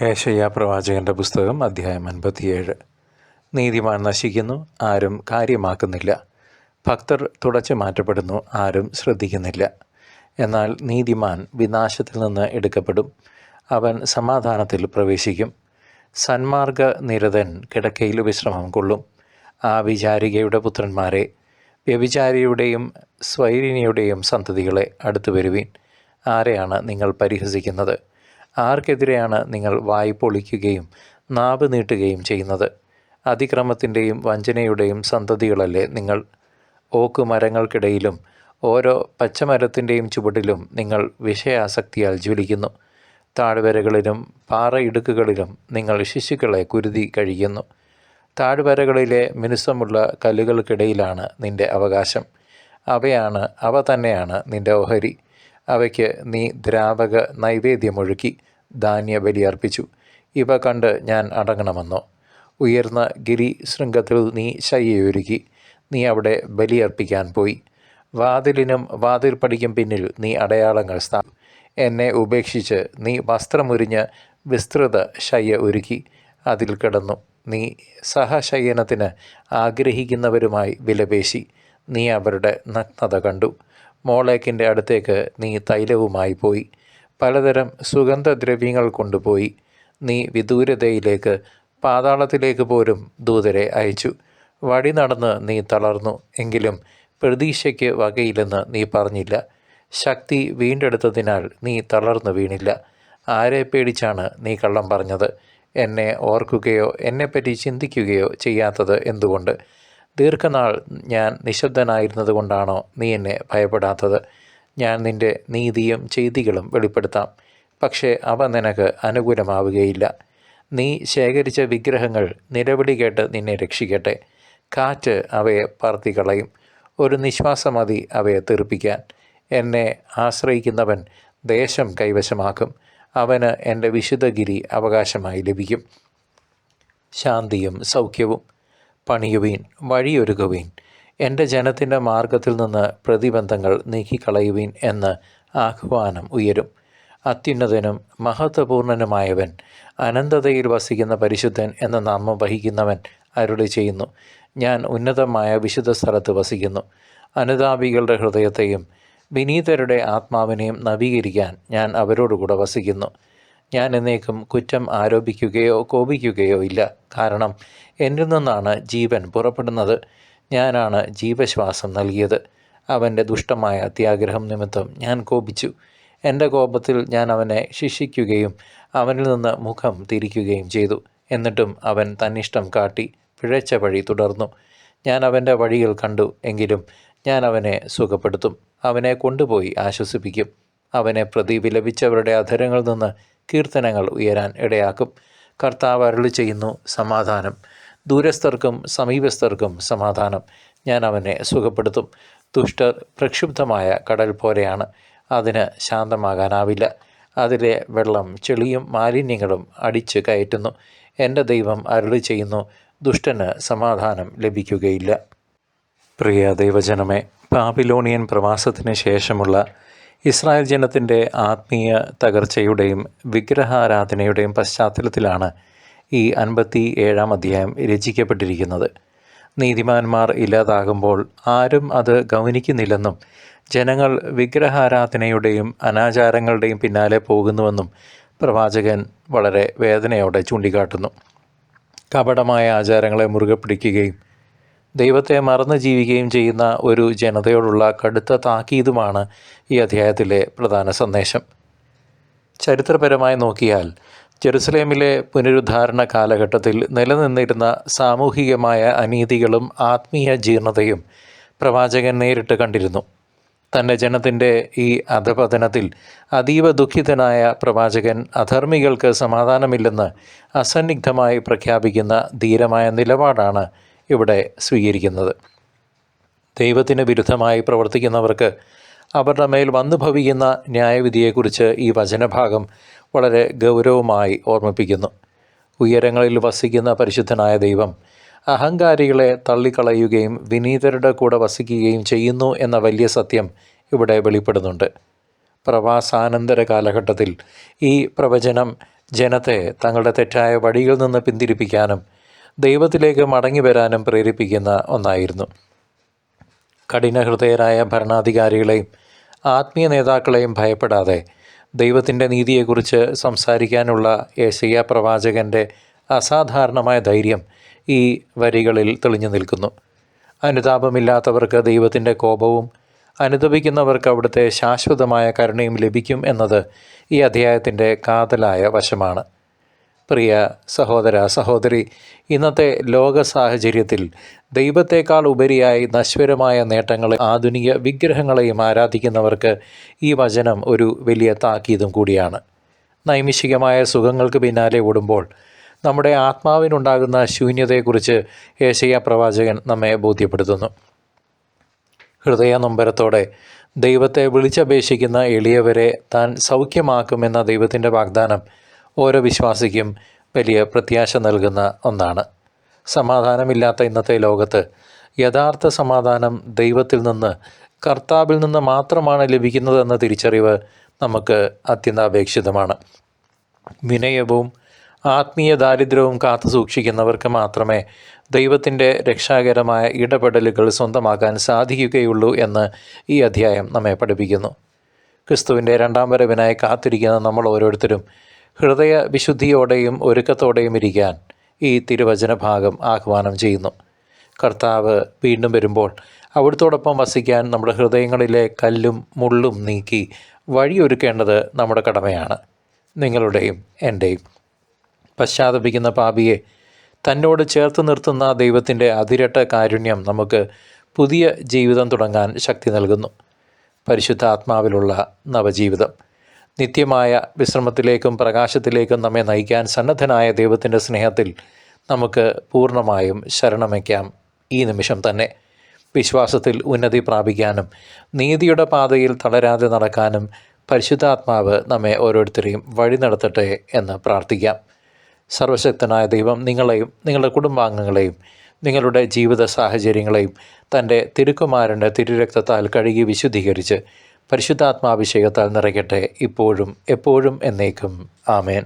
ഏശയ്യാ പ്രവാചകൻ്റെ പുസ്തകം അധ്യായം 57. നീതിമാൻ നശിക്കുന്നു, ആരും കാര്യമാക്കുന്നില്ല. ഭക്തർ തുടച്ചു മാറ്റപ്പെടുന്നു, ആരും ശ്രദ്ധിക്കുന്നില്ല. എന്നാൽ നീതിമാൻ വിനാശത്തിൽ നിന്ന് എടുക്കപ്പെടും, അവൻ സമാധാനത്തിൽ പ്രവേശിക്കും. സന്മാർഗ നിരതൻ കിടക്കയിൽ വിശ്രമം കൊള്ളും. ആ വിചാരികയുടെ പുത്രന്മാരെ, വ്യഭിചാരിയുടെയും സ്വൈരിണിയുടെയും സന്തതികളെ അടുത്തു വരുവീൻ. ആരെയാണ് നിങ്ങൾ പരിഹസിക്കുന്നത്? ആർക്കെതിരെയാണ് നിങ്ങൾ വായ് പൊളിക്കുകയും നാവ് നീട്ടുകയും ചെയ്യുന്നത്? അതിക്രമത്തിൻ്റെയും വഞ്ചനയുടെയും സന്തതികളല്ലേ നിങ്ങൾ? ഓക്കുമരങ്ങൾക്കിടയിലും ഓരോ പച്ചമരത്തിൻ്റെയും ചുവട്ടിലും നിങ്ങൾ വിഷയാസക്തിയാൽ ജ്വലിക്കുന്നു. താഴ്വരകളിലും പാറയിടുക്കുകളിലും നിങ്ങൾ ശിശുക്കളെ കുരുതി കഴിയുന്നു. താഴ്വരകളിലെ മിനുസമുള്ള കല്ലുകൾക്കിടയിലാണ് നിൻ്റെ അവകാശം. അവ തന്നെയാണ് നിൻ്റെ ഓഹരി. അവയ്ക്ക് നീ ദ്രാവക നൈവേദ്യമൊഴുക്കി ധാന്യബലി അർപ്പിച്ചു. ഇവ കണ്ട് ഞാൻ അടങ്ങണമെന്നോ? ഉയർന്ന ഗിരിശൃംഗത്തിൽ നീ ശയ്യയൊരുക്കി, നീ അവിടെ ബലിയർപ്പിക്കാൻ പോയി. വാതിലിനും വാതിൽപ്പടിക്കും പിന്നിൽ നീ അടയാളങ്ങൾ സ്ഥാപിച്ചു. എന്നെ ഉപേക്ഷിച്ച് നീ വസ്ത്രമുരിഞ്ഞ് വിസ്തൃത ശയ്യ ഒരുക്കി അതിൽ കിടന്നു. നീ സഹശയനത്തിന് ആഗ്രഹിക്കുന്നവരുമായി വിലപേശി, നീ അവരുടെ നഗ്നത കണ്ടു. മോളേക്കിൻ്റെ അടുത്തേക്ക് നീ തൈലവുമായി പോയി, പലതരം സുഗന്ധദ്രവ്യങ്ങൾ കൊണ്ടുപോയി. നീ വിദൂരതയിലേക്ക്, പാതാളത്തിലേക്ക് പോലും ദൂതരെ അയച്ചു. വഴി നടന്ന് നീ തളർന്നു, എങ്കിലും പ്രതീക്ഷയ്ക്ക് വകയില്ലെന്ന് നീ പറഞ്ഞില്ല. ശക്തി വീണ്ടെടുത്തതിനാൽ നീ തളർന്നു വീണില്ല. ആരെ പേടിച്ചാണ് നീ കള്ളം പറഞ്ഞത്? എന്നെ ഓർക്കുകയോ എന്നെപ്പറ്റി ചിന്തിക്കുകയോ ചെയ്യാത്തത് എന്തുകൊണ്ട്? ദീർഘനാൾ ഞാൻ നിശബ്ദനായിരുന്നത് കൊണ്ടാണോ നീ എന്നെ ഭയപ്പെടാത്തത്? ഞാൻ നിൻ്റെ നീതിയും ചെയ്തികളും വെളിപ്പെടുത്താം, പക്ഷേ അവ നിനക്ക് അനുകൂലമാവുകയില്ല. നീ ശേഖരിച്ച വിഗ്രഹങ്ങൾ നിലവിളി കേട്ട് നിന്നെ രക്ഷിക്കട്ടെ. കാറ്റ് അവയെ പറത്തിക്കളയും, ഒരു നിശ്വാസം മതി അവയെ തെറിപ്പിക്കാൻ. എന്നെ ആശ്രയിക്കുന്നവൻ ദേശം കൈവശമാക്കും, അവന് എൻ്റെ വിശുദ്ധഗിരി അവകാശമായി ലഭിക്കും. ശാന്തിയും സൗഖ്യവും. പണിയുവീൻ, വഴിയൊരുക്കുവീൻ. എൻ്റെ ജനത്തിൻ്റെ മാർഗത്തിൽ നിന്ന് പ്രതിബന്ധങ്ങൾ നീക്കിക്കളയുവീൻ എന്ന് ആഹ്വാനം ഉയരും. അത്യുന്നതനും മഹത്വപൂർണനുമായവൻ, അനന്തതയിൽ വസിക്കുന്ന പരിശുദ്ധൻ എന്ന നാമം വഹിക്കുന്നവൻ അരുളി ചെയ്യുന്നു: ഞാൻ ഉന്നതമായ വിശുദ്ധ സ്ഥലത്ത് വസിക്കുന്നു. അനുതാപികളുടെ ഹൃദയത്തെയും വിനീതരുടെ ആത്മാവിനെയും നവീകരിക്കാൻ ഞാൻ അവരോടുകൂടെ വസിക്കുന്നു. ഞാൻ എന്നേക്കും കുറ്റം ആരോപിക്കുകയോ കോപിക്കുകയോ ഇല്ല, കാരണം എന്നിൽ നിന്നാണ് ജീവൻ പുറപ്പെടുന്നത്. ഞാനാണ് ജീവശ്വാസം നൽകിയത്. അവൻ്റെ ദുഷ്ടമായ അത്യാഗ്രഹം നിമിത്തം ഞാൻ കോപിച്ചു. എൻ്റെ കോപത്തിൽ ഞാൻ അവനെ ശിക്ഷിക്കുകയും അവനിൽ നിന്ന് മുഖം തിരിക്കുകയും ചെയ്തു. എന്നിട്ടും അവൻ തന്നിഷ്ടം കാട്ടി പിഴച്ച വഴി തുടർന്നു. ഞാൻ അവൻ്റെ വഴികൾ കണ്ടു, എങ്കിലും ഞാൻ അവനെ സുഖപ്പെടുത്തും, അവനെ കൊണ്ടുപോയി ആശ്വസിപ്പിക്കും. അവനെ പ്രതി വിലപിച്ചവരുടെ അധരങ്ങളിൽ നിന്ന് കീർത്തനങ്ങൾ ഉയരാൻ ഇടയാക്കും. കർത്താവ് അരുളി ചെയ്യുന്നു: സമാധാനം. ദൂരസ്ഥർക്കും സമീപസ്ഥർക്കും സമാധാനം. ഞാൻ അവനെ സുഖപ്പെടുത്തും. ദുഷ്ടർ പ്രക്ഷുബ്ധമായ കടൽ പോലെയാണ്, അതിന് ശാന്തമാകാനാവില്ല. അതിലെ വെള്ളം ചെളിയും മാലിന്യങ്ങളും അടിച്ച് കയറ്റുന്നു. എൻ്റെ ദൈവം അരുളി ചെയ്യുന്നു: ദുഷ്ടന് സമാധാനം ലഭിക്കുകയില്ല. പ്രിയ ദൈവജനമേ, ബാബിലോണിയൻ പ്രവാസത്തിന് ശേഷമുള്ള ഇസ്രായേൽ ജനത്തിൻ്റെ ആത്മീയ തകർച്ചയുടെയും വിഗ്രഹാരാധനയുടെയും പശ്ചാത്തലത്തിലാണ് ഈ 57-ാം അധ്യായം രചിക്കപ്പെട്ടിരിക്കുന്നത്. നീതിമാന്മാർ ഇല്ലാതാകുമ്പോൾ ആരും അത് ഗൗനിക്കുന്നില്ലെന്നും ജനങ്ങൾ വിഗ്രഹാരാധനയുടെയും അനാചാരങ്ങളുടെയും പിന്നാലെ പോകുന്നുവെന്നും പ്രവാചകൻ വളരെ വേദനയോടെ ചൂണ്ടിക്കാട്ടുന്നു. കപടമായ ആചാരങ്ങളെ മുറുകെ പിടിക്കുകയും ദൈവത്തെ മറന്ന് ജീവിക്കുകയും ചെയ്യുന്ന ഒരു ജനതയോടുള്ള കടുത്ത താക്കീതുമാണ് ഈ അധ്യായത്തിലെ പ്രധാന സന്ദേശം. ചരിത്രപരമായി നോക്കിയാൽ ജെറുസലേമിലെ പുനരുദ്ധാരണ കാലഘട്ടത്തിൽ നിലനിന്നിരുന്ന സാമൂഹികമായ അനീതികളും ആത്മീയ ജീർണതയും പ്രവാചകൻ നേരിട്ട് കണ്ടിരുന്നു. തൻ്റെ ജനത്തിൻ്റെ ഈ അധപതനത്തിൽ അതീവ ദുഃഖിതനായ പ്രവാചകൻ അധർമ്മികൾക്ക് സമാധാനമില്ലെന്ന് അസന്നിഗ്ധമായി പ്രഖ്യാപിക്കുന്ന ധീരമായ നിലപാടാണ് ഇവിടെ സ്വീകരിക്കുന്നത്. ദൈവത്തിന് വിരുദ്ധമായി പ്രവർത്തിക്കുന്നവർക്ക് അവരുടെ മേൽ വന്നു ഭവിക്കുന്ന ന്യായവിധിയെക്കുറിച്ച് ഈ വചനഭാഗം വളരെ ഗൗരവമായി ഓർമ്മിപ്പിക്കുന്നു. ഉയരങ്ങളിൽ വസിക്കുന്ന പരിശുദ്ധനായ ദൈവം അഹങ്കാരികളെ തള്ളിക്കളയുകയും വിനീതരുടെ കൂടെ വസിക്കുകയും ചെയ്യുന്നു എന്ന വലിയ സത്യം ഇവിടെ വെളിപ്പെടുന്നുണ്ട്. പ്രവാസാനന്തര കാലഘട്ടത്തിൽ ഈ പ്രവചനം ജനത്തെ തങ്ങളുടെ തെറ്റായ വഴിയിൽ നിന്ന് പിന്തിരിപ്പിക്കാനും ദൈവത്തിലേക്ക് മടങ്ങി വരാനും പ്രേരിപ്പിക്കുന്ന ഒന്നായിരുന്നു. കഠിനഹൃദയരായ ഭരണാധികാരികളെയും ആത്മീയ നേതാക്കളെയും ഭയപ്പെടാതെ ദൈവത്തിൻ്റെ നീതിയെക്കുറിച്ച് സംസാരിക്കാനുള്ള യെശയ്യാ പ്രവാചകൻ്റെ അസാധാരണമായ ധൈര്യം ഈ വരികളിൽ തെളിഞ്ഞു നിൽക്കുന്നു. അനുതാപമില്ലാത്തവർക്ക് ദൈവത്തിൻ്റെ കോപവും അനുതപിക്കുന്നവർക്ക് അവിടുത്തെ ശാശ്വതമായ കരുണയും ലഭിക്കും എന്നത് ഈ അധ്യായത്തിൻ്റെ കാതലായ വശമാണ്. പ്രിയ സഹോദര സഹോദരി, ഇന്നത്തെ ലോക സാഹചര്യത്തിൽ ദൈവത്തേക്കാൾ ഉപരിയായി നശ്വരമായ നേട്ടങ്ങളെ ആധുനിക വിഗ്രഹങ്ങളെയും ആരാധിക്കുന്നവർക്ക് ഈ വചനം ഒരു വലിയ താക്കീതും കൂടിയാണ്. നൈമിഷികമായ സുഖങ്ങൾക്ക് പിന്നാലെ ഓടുമ്പോൾ നമ്മുടെ ആത്മാവിനുണ്ടാകുന്ന ശൂന്യതയെക്കുറിച്ച് യെശയ്യാ പ്രവാചകൻ നമ്മെ ബോധ്യപ്പെടുത്തുന്നു. ഹൃദയ നൊമ്പരത്തോടെ ദൈവത്തെ വിളിച്ചപേക്ഷിക്കുന്ന എളിയവരെ താൻ സൗഖ്യമാക്കുമെന്ന ദൈവത്തിൻ്റെ വാഗ്ദാനം ഓരോ വിശ്വാസിക്കും വലിയ പ്രത്യാശ നൽകുന്ന ഒന്നാണ്. സമാധാനമില്ലാത്ത ഇന്നത്തെ ലോകത്ത് യഥാർത്ഥ സമാധാനം ദൈവത്തിൽ നിന്ന്, കർത്താവിൽ നിന്ന് മാത്രമാണ് ലഭിക്കുന്നതെന്ന തിരിച്ചറിവ് നമുക്ക് അത്യന്താപേക്ഷിതമാണ്. വിനയവും ആത്മീയ ദാരിദ്ര്യവും കാത്തു സൂക്ഷിക്കുന്നവർക്ക് മാത്രമേ ദൈവത്തിൻ്റെ രക്ഷാകരമായ ഇടപെടലുകൾ സ്വന്തമാക്കാൻ സാധിക്കുകയുള്ളൂ എന്ന് ഈ അധ്യായം നമ്മെ പഠിപ്പിക്കുന്നു. ക്രിസ്തുവിൻ്റെ രണ്ടാം വരവിനായി കാത്തിരിക്കുന്ന നമ്മൾ ഓരോരുത്തരും ഹൃദയ വിശുദ്ധിയോടെയും ഒരുക്കത്തോടെയും ഇരിക്കാൻ ഈ തിരുവചന ഭാഗം ആഹ്വാനം ചെയ്യുന്നു. കർത്താവ് വീണ്ടും വരുമ്പോൾ അവിടുത്തോടൊപ്പം വസിക്കാൻ നമ്മുടെ ഹൃദയങ്ങളിലെ കല്ലും മുള്ളും നീക്കി വഴിയൊരുക്കേണ്ടത് നമ്മുടെ കടമയാണ്. നിങ്ങളുടെയും എൻ്റെയും. പശ്ചാത്തപിക്കുന്ന പാപിയെ തന്നോട് ചേർത്ത് നിർത്തുന്ന ദൈവത്തിൻ്റെ അതിരട്ട കാരുണ്യം നമുക്ക് പുതിയ ജീവിതം തുടങ്ങാൻ ശക്തി നൽകുന്നു. പരിശുദ്ധ ആത്മാവിലുള്ള നവജീവിതം നിത്യമായ വിശ്രമത്തിലേക്കും പ്രകാശത്തിലേക്കും നമ്മെ നയിക്കാൻ സന്നദ്ധനായ ദൈവത്തിൻ്റെ സ്നേഹത്തിൽ നമുക്ക് പൂർണ്ണമായും ശരണം വയ്ക്കാം. ഈ നിമിഷം തന്നെ വിശ്വാസത്തിൽ ഉന്നതി പ്രാപിക്കാനും നീതിയുടെ പാതയിൽ തളരാതെ നടക്കാനും പരിശുദ്ധാത്മാവ് നമ്മെ ഓരോരുത്തരെയും വഴി നടത്തട്ടെ എന്ന് പ്രാർത്ഥിക്കാം. സർവശക്തനായ ദൈവം നിങ്ങളെയും നിങ്ങളുടെ കുടുംബാംഗങ്ങളെയും നിങ്ങളുടെ ജീവിത സാഹചര്യങ്ങളെയും തൻ്റെ തിരുക്കുമാരൻ്റെ തിരുരക്തത്താൽ കഴുകി വിശുദ്ധീകരിച്ച് പരിശുദ്ധാത്മാഭിഷേകത്താൽ നിറയ്ക്കട്ടെ, ഇപ്പോഴും എപ്പോഴും എന്നേക്കും. ആമേൻ.